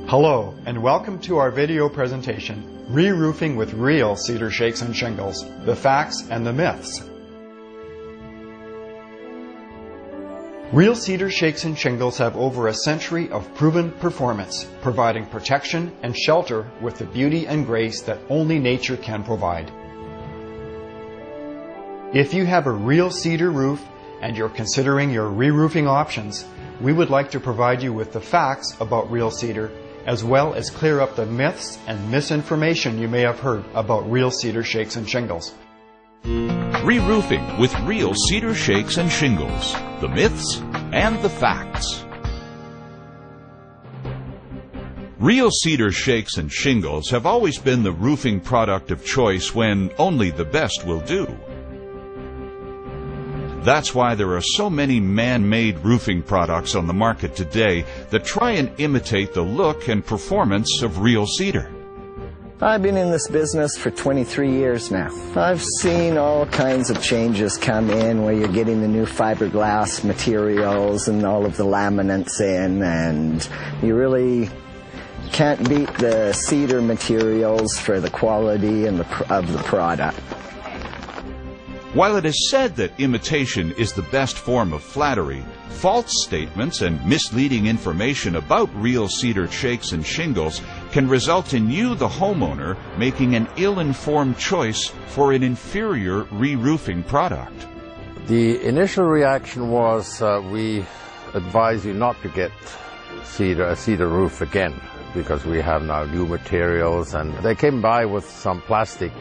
Hello, and welcome to our video presentation, Re-Roofing with Real Cedar Shakes and Shingles, the Facts and the Myths. Real cedar shakes and shingles have over a century of proven performance, providing protection and shelter with the beauty and grace that only nature can provide. If you have a real cedar roof and you're considering your re-roofing options, we would like to provide you with the facts about real cedar, as well as clear up the myths and misinformation you may have heard about real cedar shakes and shingles. Re-roofing with real cedar shakes and shingles, the myths and the facts. Real cedar shakes and shingles have always been the roofing product of choice when only the best will do. That's why there are so many man-made roofing products on the market today that try and imitate the look and performance of real cedar. I've been in this business for 23 years now. I've seen all kinds of changes come in where you're getting the new fiberglass materials and all of the laminates in, and you really can't beat the cedar materials for the quality and of the product. While it is said that imitation is the best form of flattery, false statements and misleading information about real cedar shakes and shingles can result in you, the homeowner, making an ill-informed choice for an inferior re-roofing product. The initial reaction was we advise you not to get a cedar roof again, because we have now new materials, and they came by with some plastic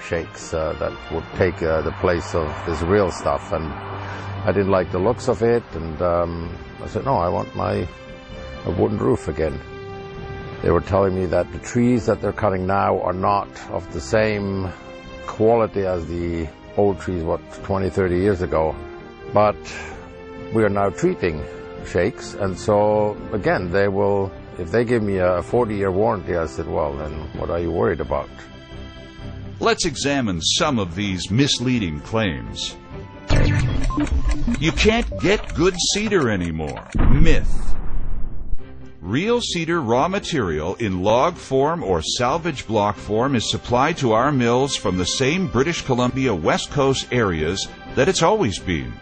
shakes that would take the place of this real stuff, and I didn't like the looks of it, and I said, no, I want a wooden roof again. They were telling me that the trees that they're cutting now are not of the same quality as the old trees, 20, 30 years ago, but we are now treating shakes, and so again, if they give me a 40-year warranty, I said, well, then what are you worried about? Let's examine some of these misleading claims. You can't get good cedar anymore. Myth. Real cedar raw material in log form or salvage block form is supplied to our mills from the same British Columbia West Coast areas that it's always been.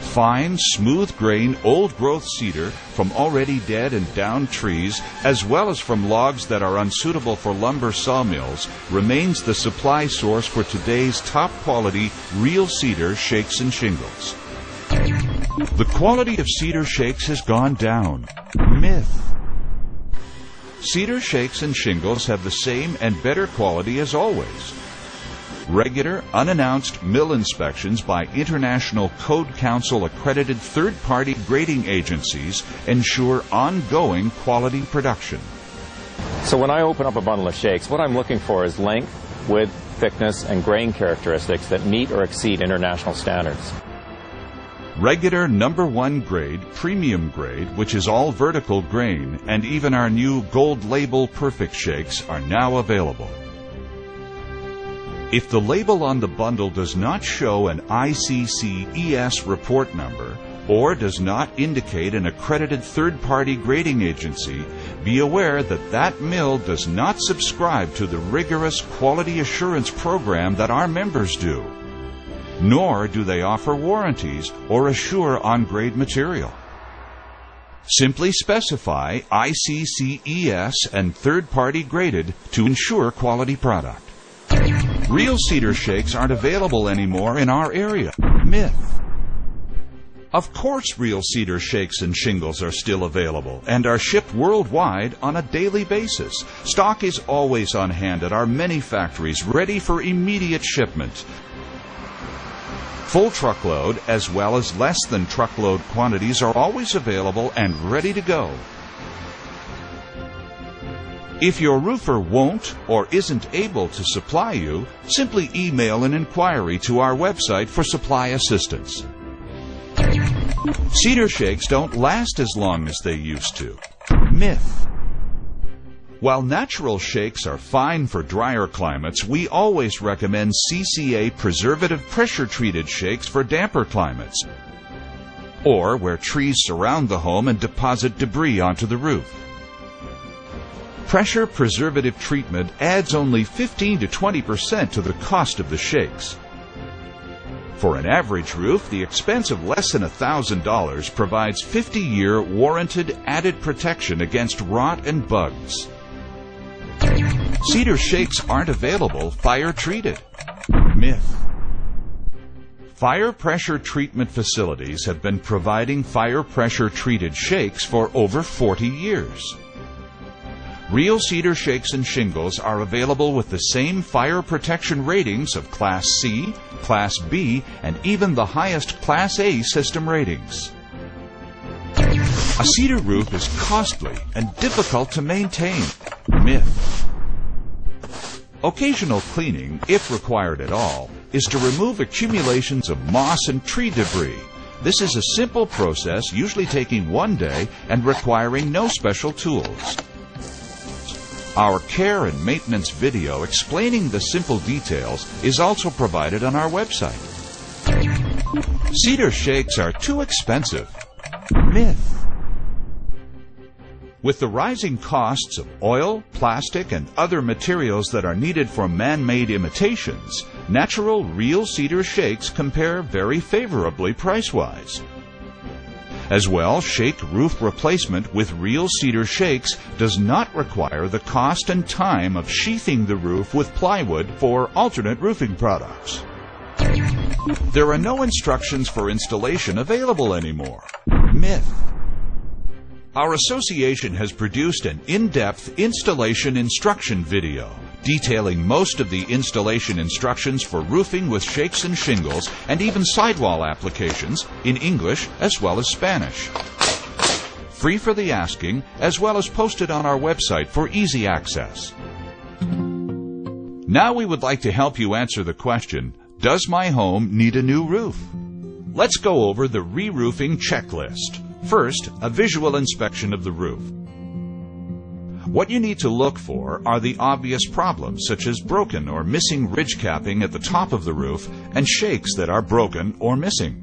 Fine, smooth-grain, old-growth cedar from already dead and downed trees, as well as from logs that are unsuitable for lumber sawmills, remains the supply source for today's top-quality real cedar shakes and shingles. The quality of cedar shakes has gone down. Myth. Cedar shakes and shingles have the same and better quality as always. Regular, unannounced mill inspections by International Code Council accredited third-party grading agencies ensure ongoing quality production. So when I open up a bundle of shakes, what I'm looking for is length, width, thickness, and grain characteristics that meet or exceed international standards. Regular number 1 grade, premium grade, which is all vertical grain, and even our new gold label perfect shakes are now available. If the label on the bundle does not show an ICC-ES report number or does not indicate an accredited third-party grading agency, be aware that that mill does not subscribe to the rigorous quality assurance program that our members do, nor do they offer warranties or assure on-grade material. Simply specify ICC-ES and third-party graded to ensure quality product. Real cedar shakes aren't available anymore in our area. Myth. Of course, real cedar shakes and shingles are still available and are shipped worldwide on a daily basis. Stock is always on hand at our many factories, ready for immediate shipment. Full truckload as well as less than truckload quantities are always available and ready to go. If your roofer won't or isn't able to supply you, simply email an inquiry to our website for supply assistance. Cedar shakes don't last as long as they used to. Myth. While natural shakes are fine for drier climates, we always recommend CCA preservative pressure-treated shakes for damper climates. or where trees surround the home and deposit debris onto the roof. Pressure preservative treatment adds only 15 to 20% to the cost of the shakes. For an average roof, the expense of less than $1,000 provides 50-year warranted added protection against rot and bugs. Cedar shakes aren't available fire-treated. Myth. Fire pressure treatment facilities have been providing fire pressure treated shakes for over 40 years. Real Cedar shakes and shingles are available with the same fire protection ratings of Class C, Class B, and even the highest Class A system ratings. A cedar roof is costly and difficult to maintain. Myth. Occasional cleaning, if required at all, is to remove accumulations of moss and tree debris. This is a simple process, usually taking one day and requiring no special tools. Our care and maintenance video explaining the simple details is also provided on our website. Cedar shakes are too expensive. Myth. With the rising costs of oil, plastic, and other materials that are needed for man-made imitations, natural real cedar shakes compare very favorably price-wise. As well, shake roof replacement with real cedar shakes does not require the cost and time of sheathing the roof with plywood for alternate roofing products. There are no instructions for installation available anymore. Myth. Our association has produced an in-depth installation instruction video detailing most of the installation instructions for roofing with shakes and shingles and even sidewall applications in English as well as Spanish. Free for the asking, as well as posted on our website for easy access. Now we would like to help you answer the question, does my home need a new roof? Let's go over the re-roofing checklist. First, a visual inspection of the roof. What you need to look for are the obvious problems, such as broken or missing ridge capping at the top of the roof and shakes that are broken or missing.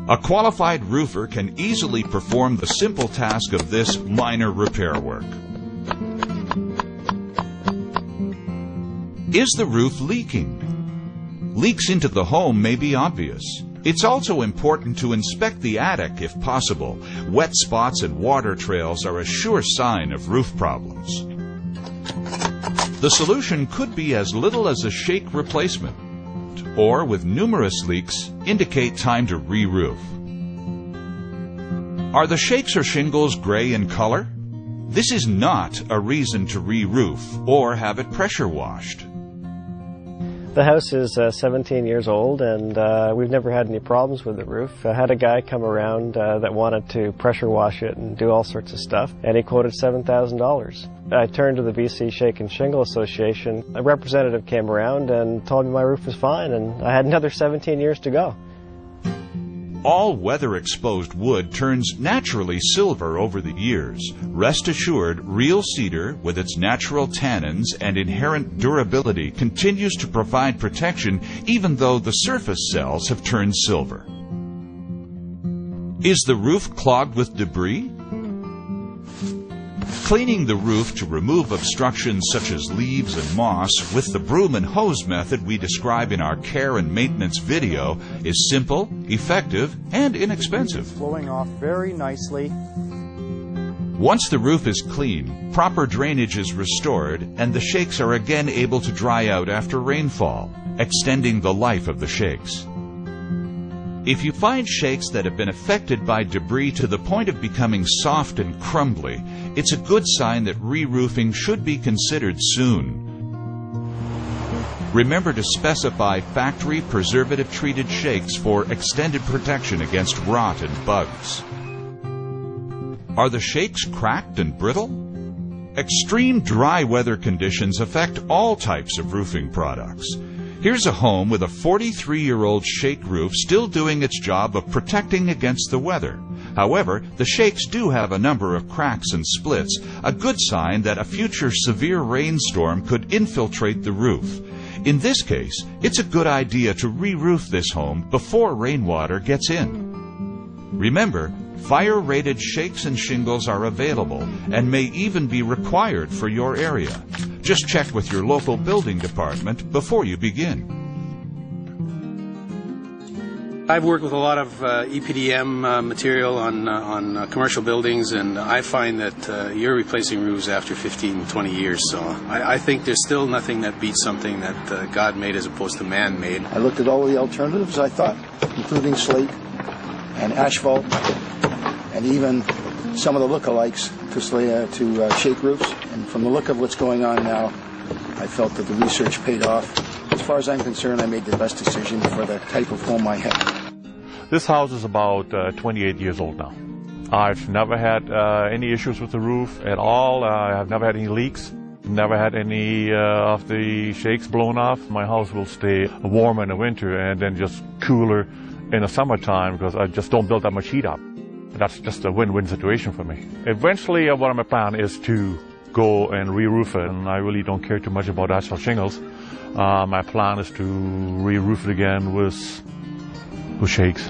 A qualified roofer can easily perform the simple task of this minor repair work. Is the roof leaking? Leaks into the home may be obvious. It's also important to inspect the attic if possible. Wet spots and water trails are a sure sign of roof problems. The solution could be as little as a shake replacement, or with numerous leaks, indicate time to re-roof. Are the shakes or shingles gray in color? This is not a reason to re-roof or have it pressure washed. The house is 17 years old, and we've never had any problems with the roof. I had a guy come around that wanted to pressure wash it and do all sorts of stuff, and he quoted $7,000. I turned to the BC Shake and Shingle Association. A representative came around and told me my roof was fine, and I had another 17 years to go. All weather-exposed wood turns naturally silver over the years. Rest assured, real cedar, with its natural tannins and inherent durability, continues to provide protection even though the surface cells have turned silver. Is the roof clogged with debris? Cleaning the roof to remove obstructions such as leaves and moss with the broom and hose method we describe in our care and maintenance video is simple, effective, and inexpensive. Flowing off very nicely. Once the roof is clean, proper drainage is restored, and the shakes are again able to dry out after rainfall, extending the life of the shakes. If you find shakes that have been affected by debris to the point of becoming soft and crumbly, it's a good sign that re-roofing should be considered soon. Remember to specify factory preservative-treated shakes for extended protection against rot and bugs. Are the shakes cracked and brittle? Extreme dry weather conditions affect all types of roofing products. Here's a home with a 43-year-old shake roof still doing its job of protecting against the weather. However, the shakes do have a number of cracks and splits, a good sign that a future severe rainstorm could infiltrate the roof. In this case, it's a good idea to re-roof this home before rainwater gets in. Remember, fire-rated shakes and shingles are available and may even be required for your area. Just check with your local building department before you begin. I've worked with a lot of EPDM material on commercial buildings, and I find that you're replacing roofs after 15, 20 years. So I think there's still nothing that beats something that God made as opposed to man made. I looked at all the alternatives, I thought, including slate and asphalt, and even some of the lookalikes to shake roofs. And from the look of what's going on now, I felt that the research paid off. As far as I'm concerned, I made the best decision for the type of home I have. This house is about 28 years old now. I've never had any issues with the roof at all. I've never had any leaks, never had any of the shakes blown off. My house will stay warm in the winter and then just cooler in the summertime because I just don't build that much heat up. That's just a win-win situation for me. Eventually, what my plan is to go and re-roof it, and I really don't care too much about asphalt shingles. My plan is to re-roof it again with shakes.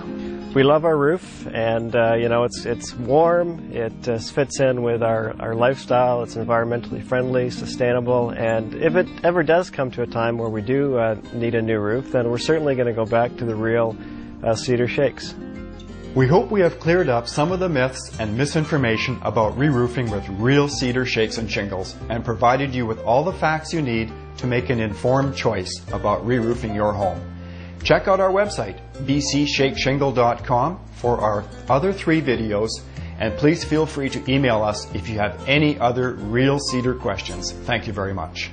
We love our roof, and it's warm. It fits in with our lifestyle. It's environmentally friendly, sustainable, and if it ever does come to a time where we do need a new roof, then we're certainly going to go back to the real cedar shakes. We hope we have cleared up some of the myths and misinformation about re-roofing with real cedar shakes and shingles and provided you with all the facts you need to make an informed choice about re-roofing your home. Check out our website, bcshakeshingle.com, for our other 3 videos, and please feel free to email us if you have any other real cedar questions. Thank you very much.